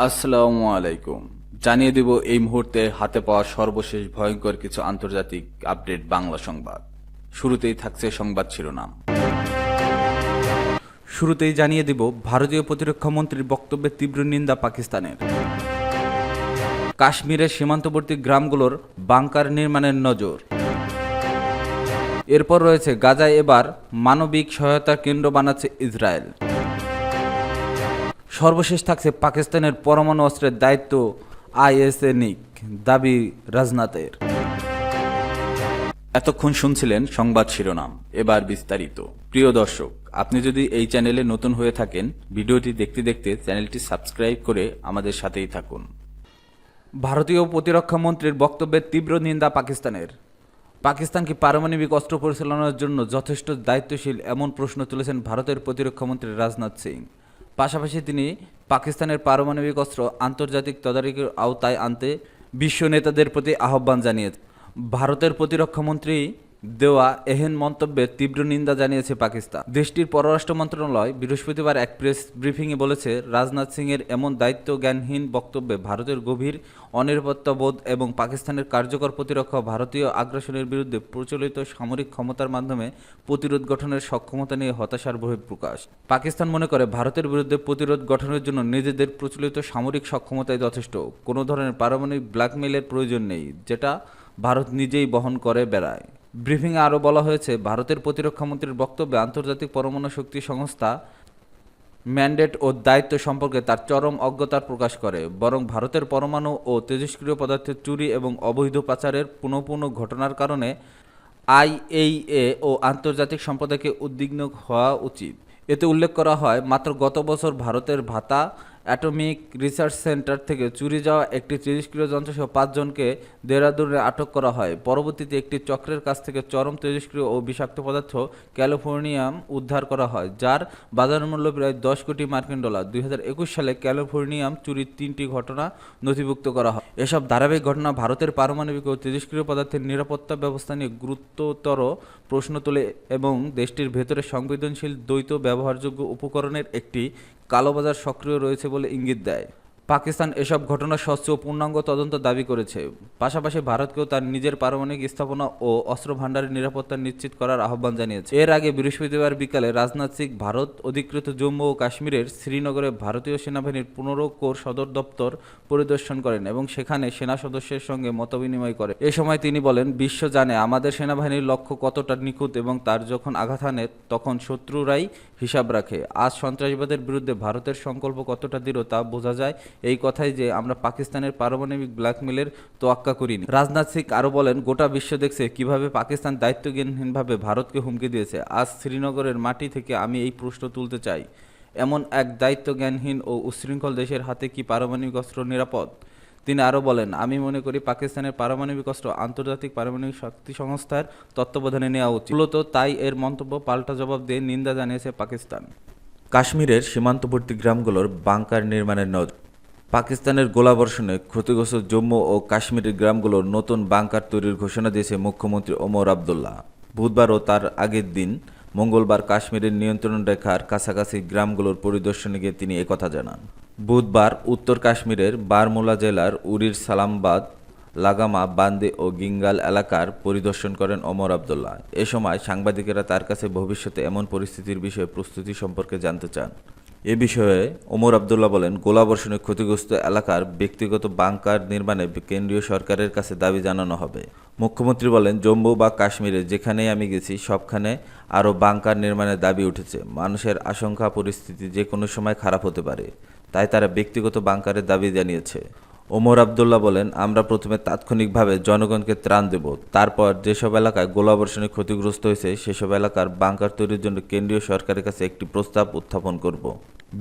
আসসালামু আলাইকুম। জানিয়ে দিব এই মুহূর্তে হাতে পাওয়া সর্বশেষ ভয়ঙ্কর কিছু আন্তর্জাতিক আপডেট বাংলা সংবাদ। শুরুতেই থাকছে সংবাদ শিরোনাম। শুরুতেই জানিয়ে দিব ভারতীয় প্রতিরক্ষা মন্ত্রীর বক্তব্যে তীব্র নিন্দা পাকিস্তানের। কাশ্মীরের সীমান্তবর্তী গ্রামগুলোর বাংকার নির্মাণের নজর। এরপর রয়েছে গাজায় এবার মানবিক সহায়তার কেন্দ্র বানাচ্ছে ইসরায়েল। সর্বশেষ থাকছে পাকিস্তানের পরমাণু অস্ত্রের দায়িত্ব আইএসএ দাবি রাজনাথের। এতক্ষণ শুনছিলেন সংবাদ শিরোনাম, এবার বিস্তারিত। প্রিয় দর্শক, আপনি যদি এই চ্যানেলে নতুন হয়ে থাকেন, ভিডিওটি দেখতে দেখতে চ্যানেলটি সাবস্ক্রাইব করে আমাদের সাথেই থাকুন। ভারতীয় প্রতিরক্ষা মন্ত্রীর বক্তব্যের তীব্র নিন্দা পাকিস্তানের। পাকিস্তান কি পারমাণবিক অস্ত্র পরিচালনার জন্য যথেষ্ট দায়িত্বশীল, এমন প্রশ্ন তুলেছেন ভারতের প্রতিরক্ষামন্ত্রী রাজনাথ সিং। পাশাপাশি তিনি পাকিস্তানের পারমাণবিক অস্ত্র আন্তর্জাতিক তদারকির আওতায় আনতে বিশ্ব নেতাদের প্রতি আহ্বান জানিয়েছে। ভারতের প্রতিরক্ষামন্ত্রী দেওয়া এহেন মন্তব্যের তীব্র নিন্দা জানিয়েছে পাকিস্তান। দেশটির পররাষ্ট্র মন্ত্রণালয় বৃহস্পতিবার এক প্রেস ব্রিফিংয়ে বলেছে, রাজনাথ সিংয়ের এমন দায়িত্বজ্ঞানহীন বক্তব্যে ভারতের গভীর অনিরাপত্তাবোধ এবং পাকিস্তানের কার্যকর প্রতিরক্ষা ভারতীয় আগ্রাসনের বিরুদ্ধে প্রচলিত সামরিক ক্ষমতার মাধ্যমে প্রতিরোধ গঠনের সক্ষমতা নিয়ে হতাশার বহিঃপ্রকাশ। পাকিস্তান মনে করে ভারতের বিরুদ্ধে প্রতিরোধ গঠনের জন্য নিজেদের প্রচলিত সামরিক সক্ষমতাই যথেষ্ট, কোনো ধরনের পারমাণবিক ব্ল্যাকমেইলের প্রয়োজন নেই, যেটা ভারত নিজেই বহন করে বেড়ায়। ব্রিফিংয়ে আরও বলা হয়েছে, ভারতের প্রতিরক্ষামন্ত্রীর বক্তব্যে আন্তর্জাতিক পরমাণু শক্তি সংস্থা ম্যান্ডেট ও দায়িত্ব সম্পর্কে তার চরম অজ্ঞতার প্রকাশ করে, বরং ভারতের পরমাণু ও তেজস্ক্রিয় পদার্থের চুরি এবং অবৈধ পাচারের পুনঃ ঘটনার কারণে আইএইএ ও আন্তর্জাতিক সম্প্রদায়কে উদ্বিগ্ন হওয়া উচিত। এতে উল্লেখ করা হয়, মাত্র গত বছর ভারতের ভাতা অ্যাটমিক রিসার্চ সেন্টার থেকে চুরি যাওয়া একটি তেজস্ক্রিয় যন্ত্রসহ 5 জনকে দেহরাদুনে আটক করা হয়। পরবর্তীতে একটি চক্রের কাছ থেকে চরম তেজস্ক্রিয় ও বিষাক্ত পদার্থ ক্যালিফোর্নিয়াম উদ্ধার করা হয়, যার বাজার মূল্য প্রায় $10 কোটি। 2021 সালে ক্যালিফোর্নিয়াম চুরির 3টি ঘটনা নথিভুক্ত করা হয়। এসব ধারাবাহিক ঘটনা ভারতের পারমাণবিক ও তেজস্ক্রিয় পদার্থের নিরাপত্তা ব্যবস্থা নিয়ে গুরুতর প্রশ্ন তোলে এবং দেশটির ভেতরে সংবেদনশীল দ্বৈত ব্যবহারযোগ্য উপকরণের একটি কালোবাজার সক্রিয় রয়েছে বলে ইঙ্গিত দেয়। পাকিস্তান এসব ঘটনার স্বচ্ছ ও পূর্ণাঙ্গ তদন্ত দাবি করেছে। পাশাপাশি ভারতকেও তার নিজের পারমাণবিক স্থাপনা ও অস্ত্র ভাণ্ডারের নিরাপত্তা নিশ্চিত করার আহ্বান জানিয়েছে। এর আগে বৃহস্পতিবার বিকালে রাজনাথ সিং ভারত অধিকৃত জম্মু ও কাশ্মীরের শ্রীনগরে ভারতীয় সেনাবাহিনীর 15 কোর সদর দপ্তর পরিদর্শন করেন এবং সেখানে সেনা সদস্যের সঙ্গে মতবিনিময় করেন। এ সময় তিনি বলেন, বিশ্ব জানে আমাদের সেনাবাহিনীর লক্ষ্য কতটা নিখুঁত এবং তার যখন আঘাত হানে তখন শত্রুরাই হিসাব রাখে। আজ সন্ত্রাসবাদের বিরুদ্ধে ভারতের সংকল্প কতটা দৃঢ় তা বোঝা যায় এই কথাই যে আমরা পাকিস্তানের পারমাণবিক ব্ল্যাকমেলের তোয়াক্কা করিনি। রাজনাথ সিং আরও বলেন, গোটা বিশ্ব দেখছে কিভাবে পাকিস্তান দায়িত্বজ্ঞানহীনভাবে ভারতকে হুমকি দিয়েছে। আজ শ্রীনগরের মাটি থেকে আমি এই প্রশ্ন তুলতে চাই, এমন এক দায়িত্বজ্ঞানহীন ও উচ্ছৃঙ্খল দেশের হাতে কি পারমাণবিক অস্ত্র নিরাপদ? তিনি আরও বলেন, আমি মনে করি পাকিস্তানের পারমাণবিক অস্ত্র আন্তর্জাতিক পারমাণবিক শক্তি সংস্থার তত্ত্বাবধানে নেওয়া উচিত। মূলত তাই এর মন্তব্য পাল্টা জবাব দিয়ে নিন্দা জানিয়েছে পাকিস্তান। কাশ্মীরের সীমান্তবর্তী গ্রামগুলোর বাংকার নির্মাণের নজর। পাকিস্তানের গোলাবর্ষণে ক্ষতিগ্রস্ত জম্মু ও কাশ্মীরের গ্রামগুলোর নতুন বাংকার তৈরির ঘোষণা দিয়েছে মুখ্যমন্ত্রী ওমর আবদুল্লাহ। বুধবার ও তার আগের দিন মঙ্গলবার কাশ্মীরের নিয়ন্ত্রণ রেখার কাছাকাছি গ্রামগুলোর পরিদর্শনে গিয়ে তিনি একথা জানান। বুধবার উত্তর কাশ্মীরের বারমুলা জেলার উরির সালামবাদ, লাগামা, বান্দে ও গিঙ্গাল এলাকার পরিদর্শন করেন ওমর আবদুল্লাহ। এ সময় সাংবাদিকেরা তার কাছে ভবিষ্যতে এমন পরিস্থিতির বিষয়ে প্রস্তুতি সম্পর্কে জানতে চান। এ বিষয়ে ওমর আবদুল্লাহ বলেন, গোলাবর্ষণে ক্ষতিগ্রস্ত এলাকার ব্যক্তিগত বাংকার নির্মাণে কেন্দ্রীয় সরকারের কাছে দাবি জানানো হবে। মুখ্যমন্ত্রী বলেন, জম্মু বা কাশ্মীরে যেখানেই আমি গেছি সবখানে আরও বাংকার নির্মাণের দাবি উঠেছে। মানুষের আশঙ্কা পরিস্থিতি যে কোনো সময় খারাপ হতে পারে, তাই তারা ব্যক্তিগত বাংকারের দাবি জানিয়েছে। ওমর আবদুল্লাহ বলেন, আমরা প্রথমে তাৎক্ষণিকভাবে জনগণকে ত্রাণ দেব, তারপর যেসব এলাকায় গোলাবর্ষণে ক্ষতিগ্রস্ত হয়েছে সেসব এলাকার বাংকার তৈরির জন্য কেন্দ্রীয় সরকারের কাছে একটি প্রস্তাব উত্থাপন করব।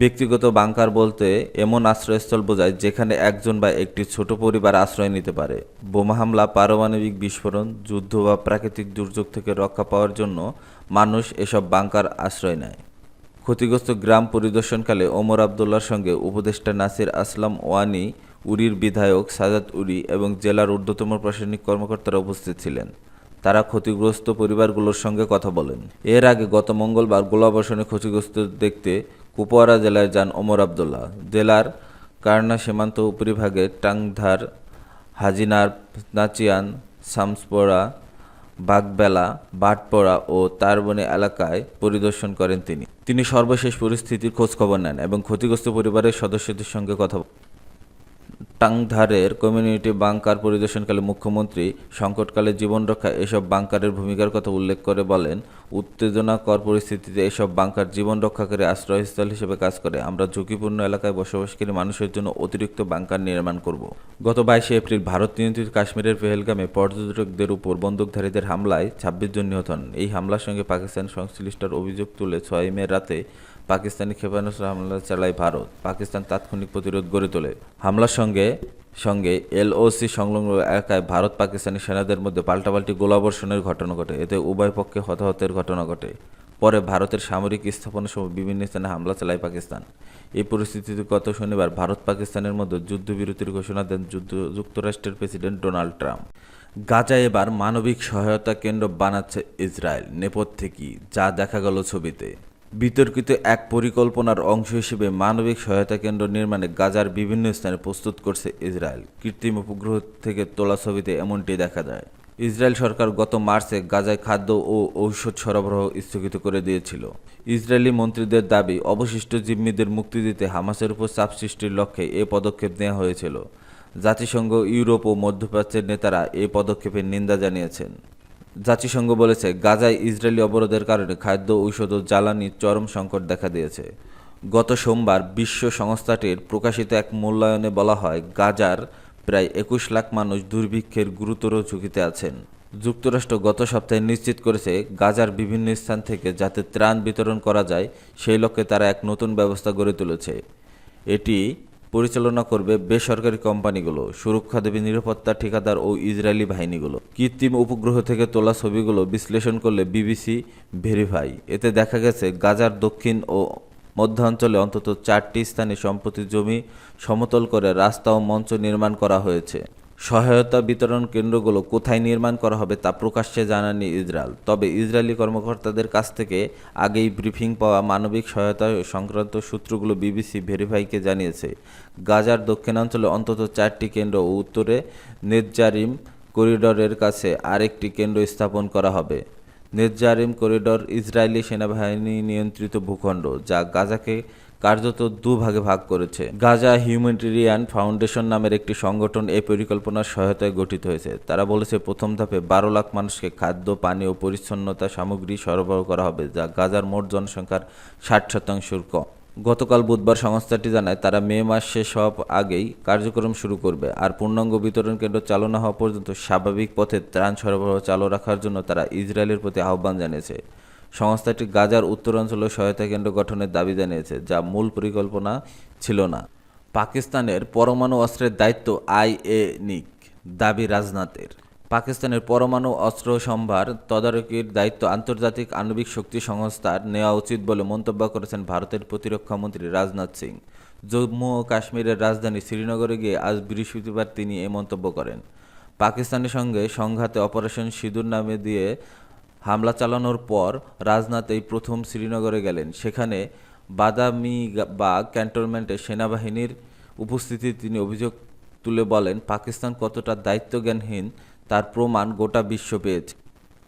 ব্যক্তিগত বাংকার বলতে এমন আশ্রয়স্থল বোঝায় যেখানে একজন বা একটি ছোট পরিবার আশ্রয় নিতে পারে। বোমা হামলা, পারমাণবিক বিস্ফোরণ, যুদ্ধ বা প্রাকৃতিক দুর্যোগ থেকে রক্ষা পাওয়ার জন্য মানুষ এসব বাংকার আশ্রয় নেয়। ক্ষতিগ্রস্ত গ্রাম পরিদর্শনকালে ওমর আবদুল্লাহর সঙ্গে উপদেষ্টা নাসির আসলাম ওয়ানি, উরির বিধায়ক সাজাদ উরি এবং জেলার ঊর্ধ্বতম প্রশাসনিক কর্মকর্তারা উপস্থিত ছিলেন। তারা ক্ষতিগ্রস্ত পরিবারগুলোর সঙ্গে কথা বলেন। এর আগে গত মঙ্গলবার গোলাবর্ষণে ক্ষতিগ্রস্ত দেখতে কুপওয়ারা জেলায় যান ওমর আবদুল্লাহ। জেলার কারনা সীমান্ত উপরিভাগে টাংধার, হাজিনার, নাচিয়ান, শামসপোরা, বাগবেলা, বাটপড়া ও তারবনি এলাকায় পরিদর্শন করেন তিনি সর্বশেষ পরিস্থিতির খোঁজখবর নেন এবং ক্ষতিগ্রস্ত পরিবারের সদস্যদের সঙ্গে কথা বলেন। টাংধারের কমিউনিটি বাংকার পরিদর্শনকালে মুখ্যমন্ত্রী সংকটকালে জীবন রক্ষায় এসব বাংকারের ভূমিকার কথা উল্লেখ করে বলেন, উত্তেজনাকর পরিস্থিতিতে এসব বাংকার জীবন রক্ষাকারী আশ্রয়স্থল হিসেবে কাজ করে। আমরা ঝুঁকিপূর্ণ এলাকায় বসবাসকারী মানুষের জন্য অতিরিক্ত বাংকার নির্মাণ করব। গত 22 এপ্রিল ভারত নিয়ন্ত্রিত কাশ্মীরের পেহেলগামে পর্যটকদের উপর বন্দুকধারীদের হামলায় 26 জন নিহত হন। এই হামলার সঙ্গে পাকিস্তান সংশ্লিষ্টতার অভিযোগ তুলে 6 মে রাতে পাকিস্তানি ক্ষেপণাস্ত্র হামলা চালায় ভারত। পাকিস্তান তাৎক্ষণিক প্রতিরোধ গড়ে তোলে। হামলার সঙ্গে এলওসি সংলগ্ন এলাকায় ভারত পাকিস্তানি সেনাদের মধ্যে পাল্টাপাল্টি গোলাবর্ষণের ঘটনা ঘটে। এতে উভয় পক্ষে হতাহতের ঘটনা ঘটে। পরে ভারতের সামরিক স্থাপনার সময় বিভিন্ন স্থানে হামলা চালায় পাকিস্তান। এই পরিস্থিতিতে গত শনিবার ভারত পাকিস্তানের মধ্যে যুদ্ধবিরতির ঘোষণা দেন যুক্তরাষ্ট্রের প্রেসিডেন্ট ডোনাল্ড ট্রাম্প। গাজায় এবার মানবিক সহায়তা কেন্দ্র বানাচ্ছে ইসরায়েল। নেপথ্যে কি, যা দেখা গেল ছবিতে। বিতর্কিত এক পরিকল্পনার অংশ হিসেবে মানবিক সহায়তা কেন্দ্র নির্মাণে গাজার বিভিন্ন স্থানে প্রস্তুত করছে ইসরায়েল। কৃত্রিম উপগ্রহ থেকে তোলা ছবিতে এমনটি দেখা যায়। ইসরায়েল সরকার গত মার্চে গাজায় খাদ্য ও ঔষধ সরবরাহ স্থগিত করে দিয়েছিল। ইসরায়েলি মন্ত্রীদের দাবি, অবশিষ্ট জিম্মিদের মুক্তি দিতে হামাসের উপর চাপ সৃষ্টির লক্ষ্যে এ পদক্ষেপ নেওয়া হয়েছিল। জাতিসংঘ, ইউরোপ ও মধ্যপ্রাচ্যের নেতারা এই পদক্ষেপের নিন্দা জানিয়েছেন। জাতিসংঘ বলেছে, গাজায় ইসরায়েলি অবরোধের কারণে খাদ্য, ঔষধ ও জ্বালানির চরম সংকট দেখা দিয়েছে। গত সোমবার বিশ্ব সংস্থাটির প্রকাশিত এক মূল্যায়নে বলা হয়, গাজার প্রায় 21 লাখ মানুষ দুর্ভিক্ষের গুরুতর ঝুঁকিতে আছেন। যুক্তরাষ্ট্র গত সপ্তাহে নিশ্চিত করেছে, গাজার বিভিন্ন স্থান থেকে যাতে ত্রাণ বিতরণ করা যায় সেই লক্ষ্যে তারা এক নতুন ব্যবস্থা গড়ে তুলেছে। এটি পরিচালনা করবে বেসরকারি কোম্পানিগুলো, সুরক্ষা দেবে নিরাপত্তা ঠিকাদার ও ইসরায়েলি বাহিনীগুলো। কৃত্রিম উপগ্রহ থেকে তোলা ছবিগুলো বিশ্লেষণ করলে বিবিসি ভেরিফাই এতে দেখা গেছে, গাজার দক্ষিণ ও মধ্যাঞ্চলে অন্তত 4টি স্থানে সম্প্রতি জমি সমতল করে রাস্তা ও মঞ্চ নির্মাণ করা হয়েছে। সহায়তা বিতরণ কেন্দ্রগুলো কোথায় নির্মাণ করা হবে তা প্রকাশ্যে জানায়নি ইসরায়েল। তবে ইসরায়েলি কর্মকর্তাদের কাছ থেকে আগেই ব্রিফিং পাওয়া মানবিক সহায়তা সংক্রান্ত সূত্রগুলো বিবিসি ভেরিফাইকে জানিয়েছে, গাজার দক্ষিণাঞ্চলে অন্তত 4টি কেন্দ্র ও উত্তরে নেতজারিম করিডরের কাছে আরেকটি কেন্দ্র স্থাপন করা হবে। নেতজারিম করিডর ইসরায়েলি সেনাবাহিনী নিয়ন্ত্রিত ভূখণ্ড, যা গাজাকে কার্যত দুভাগে ভাগ করেছে। গাজা হিউম্যানিটেরিয়ান ফাউন্ডেশন নামের একটি সংগঠন এই পরিকল্পনার সহায়তায় গঠিত হয়েছে। তারা বলেছে, প্রথম ধাপে 12 লাখ মানুষকে খাদ্য, পানি ও পরিচ্ছন্নতা সামগ্রী সরবরাহ করা হবে, যা গাজার মোট জনসংখ্যার 60% কম। গতকাল বুধবার সংস্থাটি জানায়, তারা মে মাস শেষ হওয়ার আগেই কার্যক্রম শুরু করবে। আর পূর্ণাঙ্গ বিতরণ কেন্দ্র চালু না হওয়া পর্যন্ত স্বাভাবিক পথে ত্রাণ সরবরাহ চালু রাখার জন্য তারা ইসরায়েলের প্রতি আহ্বান জানিয়েছে। সংস্থাটি গাজার উত্তরাঞ্চলে সহায়তা কেন্দ্র গঠনের দাবি জানিয়েছে, যা মূল পরিকল্পনা ছিল না। পাকিস্তানের পরমাণু অস্ত্রের দায়িত্ব আইএনিক, দাবি রাজনাথের। পাকিস্তানের পরমাণু অস্ত্র সম্ভার তদারকির দায়িত্ব আন্তর্জাতিক আণবিক শক্তি সংস্থার নেওয়া উচিত বলে মন্তব্য করেছেন ভারতের প্রতিরক্ষামন্ত্রী রাজনাথ সিং। জম্মু ও কাশ্মীরের রাজধানী শ্রীনগরে গিয়ে আজ বৃহস্পতিবার তিনি এই মন্তব্য করেন। পাকিস্তানের সঙ্গে সংঘাতে অপারেশন সিঁদুর নামে দিয়ে হামলা চালানোর পর রাজনাথ এই প্রথম শ্রীনগরে গেলেন। সেখানে বাদামীবাগ ক্যান্টনমেন্টে সেনাবাহিনীর উপস্থিতি তিনি অভিযোগ তুলে বলেন, পাকিস্তান কতটা দায়িত্বজ্ঞানহীন তার প্রমাণ গোটা বিশ্ব পেয়েছে।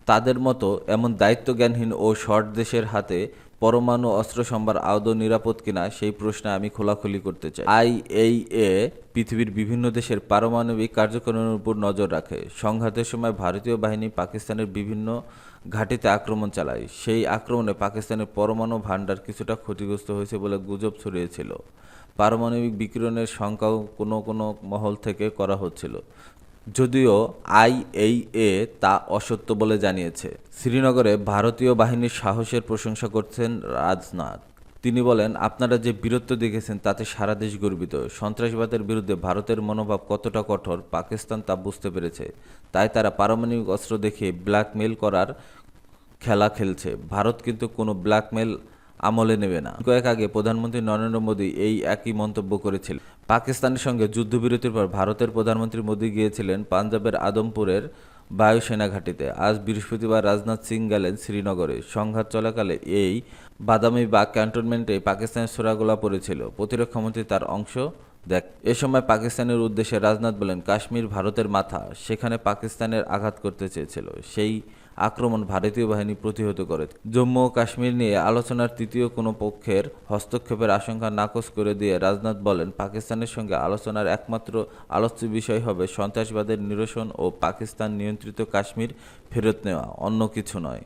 তাদের মতো এমন দায়িত্বজ্ঞানহীন ও শর্ট দেশের হাতে পরমাণু অস্ত্র সম্ভার আদৌ নিরাপদ কিনা সেই প্রশ্নে আমি খোলাখুলি করতে চাই। আইএইএ পৃথিবীর বিভিন্ন দেশের পারমাণবিক কার্যক্রমের উপর নজর রাখে। সংঘাতের সময় ভারতীয় বাহিনী পাকিস্তানের বিভিন্ন ঘাঁটিতে আক্রমণ চালায়। সেই আক্রমণে পাকিস্তানের পরমাণু ভাণ্ডার কিছুটা ক্ষতিগ্রস্ত হয়েছে বলে গুজব ছড়িয়েছিল। পারমাণবিক বিকিরণের শঙ্কাও কোনো মহল থেকে করা হচ্ছিল, যদিও আইএইএ তা অসত্য বলে জানিয়েছে। শ্রীনগরে ভারতীয় বাহিনীর সাহসের প্রশংসা করছেন রাজনাথ। তিনি বলেন, আপনারা যে বীরত্ব দেখেছেন তাতে সারা দেশ গর্বিত। সন্ত্রাসবাদের বিরুদ্ধে ভারতের মনোভাব কতটা কঠোর পাকিস্তান তা বুঝতে পেরেছে। তাই তারা পারমাণবিক অস্ত্র দেখিয়ে ব্ল্যাকমেল করার খেলা খেলছে। ভারত কিন্তু কোনো ব্ল্যাকমেল আমলে নেবে না। কয়েক আগে প্রধানমন্ত্রী নরেন্দ্র মোদী এই একই মন্তব্য করেছিলেন। পাকিস্তানের সঙ্গে যুদ্ধবিরতির পর ভারতের প্রধানমন্ত্রী মোদী গিয়েছিলেন পাঞ্জাবের আদমপুরের বায়ুসেনা ঘাঁটিতে। আজ বৃহস্পতিবার রাজনাথ সিং গেলেন শ্রীনগরে। সংঘাত চলাকালে এই বাদামীবাগ ক্যান্টনমেন্টে পাকিস্তানের ছোড়াগোলা পড়েছিল। প্রতিরক্ষামন্ত্রী তার অংশ দেখ এ সময় পাকিস্তানের উদ্দেশ্যে রাজনাথ বলেন, কাশ্মীর ভারতের মাথা, সেখানে পাকিস্তানের আঘাত করতে চেয়েছিল, সেই আক্রমণ ভারতীয় বাহিনী প্রতিহত করে। জম্মু ও কাশ্মীর নিয়ে আলোচনার তৃতীয় কোনো পক্ষের হস্তক্ষেপের আশঙ্কা নাকচ করে দিয়ে রাজনাথ বলেন, পাকিস্তানের সঙ্গে আলোচনার একমাত্র আলোচ্য বিষয় হবে সন্ত্রাসবাদের নিরসন ও পাকিস্তান নিয়ন্ত্রিত কাশ্মীর ফেরত নেওয়া, অন্য কিছু নয়।